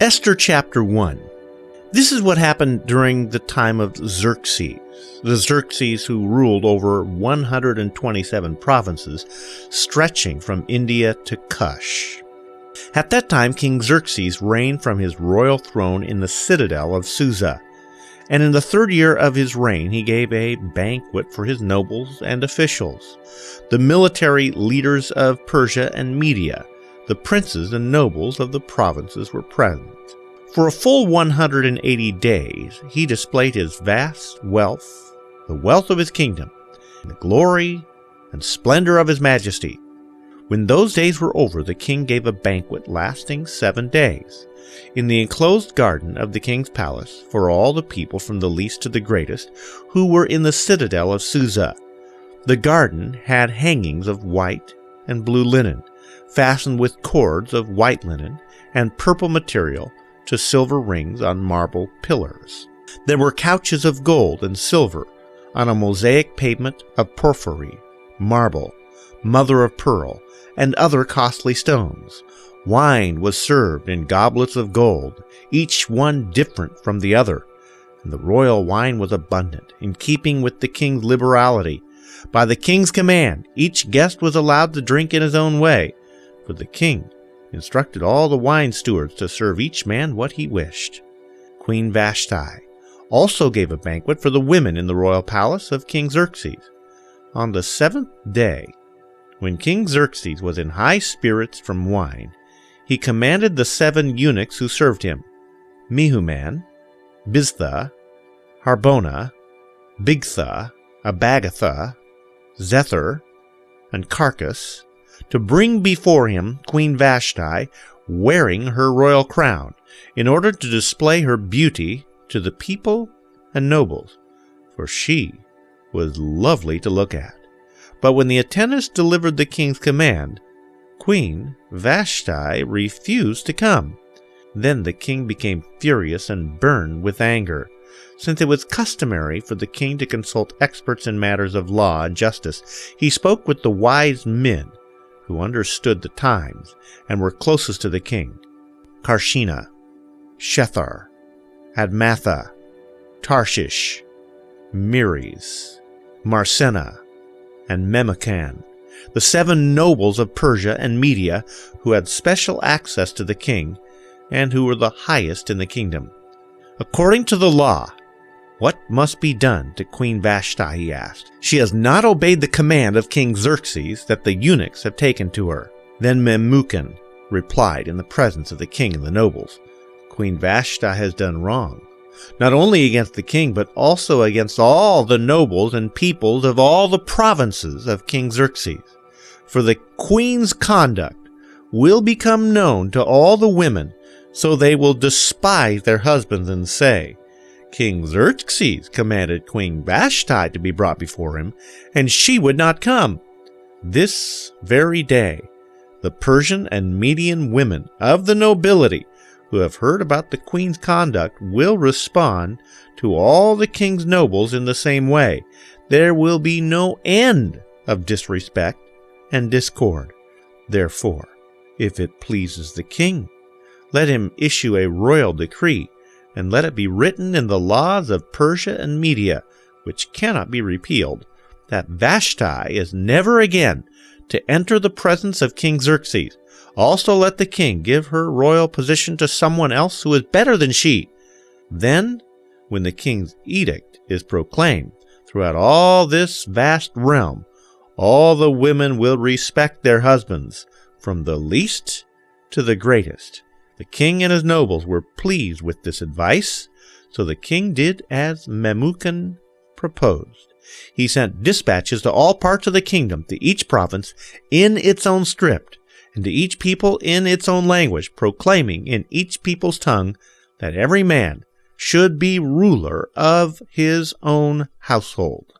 Esther Chapter 1. This is what happened during the time of Xerxes, the Xerxes who ruled over 127 provinces, stretching from India to Cush. At that time, King Xerxes reigned from his royal throne in the citadel of Susa, and in the 3rd year of his reign he gave a banquet for his nobles and officials, the military leaders of Persia and Media. The princes and nobles of the provinces were present. For a full 180 days he displayed his vast wealth, the wealth of his kingdom, and the glory and splendor of his majesty. When those days were over, the king gave a banquet lasting 7 days in the enclosed garden of the king's palace for all the people from the least to the greatest who were in the citadel of Susa. The garden had hangings of white and blue linen, fastened with cords of white linen and purple material to silver rings on marble pillars. There were couches of gold and silver on a mosaic pavement of porphyry, marble, mother of pearl, and other costly stones. Wine was served in goblets of gold, each one different from the other, and the royal wine was abundant, in keeping with the king's liberality. By the king's command, each guest was allowed to drink in his own way, for the king instructed all the wine stewards to serve each man what he wished. Queen Vashti also gave a banquet for the women in the royal palace of King Xerxes. On the 7th day, when King Xerxes was in high spirits from wine, he commanded the 7 eunuchs who served him, Mehuman, Biztha, Harbona, Bigtha, Abagatha, Zethar, and Carcass, to bring before him Queen Vashti wearing her royal crown, in order to display her beauty to the people and nobles, for she was lovely to look at. But when the attendants delivered the king's command, Queen Vashti refused to come. Then the king became furious and burned with anger. Since it was customary for the king to consult experts in matters of law and justice, he spoke with the wise men who understood the times and were closest to the king: Karshena, Shethar, Admatha, Tarshish, Meres, Marsena, and Memucan, the 7 nobles of Persia and Media who had special access to the king and who were the highest in the kingdom. According to the law, what must be done to Queen Vashti, he asked. She has not obeyed the command of King Xerxes that the eunuchs have taken to her. Then Memucan replied in the presence of the king and the nobles, Queen Vashti has done wrong, not only against the king, but also against all the nobles and peoples of all the provinces of King Xerxes. For the queen's conduct will become known to all the women, so they will despise their husbands and say, King Xerxes commanded Queen Vashti to be brought before him, and she would not come. This very day, the Persian and Median women of the nobility who have heard about the queen's conduct will respond to all the king's nobles in the same way. There will be no end of disrespect and discord. Therefore, if it pleases the king, let him issue a royal decree, and let it be written in the laws of Persia and Media, which cannot be repealed, that Vashti is never again to enter the presence of King Xerxes. Also let the king give her royal position to someone else who is better than she. Then, when the king's edict is proclaimed throughout all this vast realm, all the women will respect their husbands, from the least to the greatest. The king and his nobles were pleased with this advice, so the king did as Memucan proposed. He sent dispatches to all parts of the kingdom, to each province in its own script, and to each people in its own language, proclaiming in each people's tongue that every man should be ruler of his own household.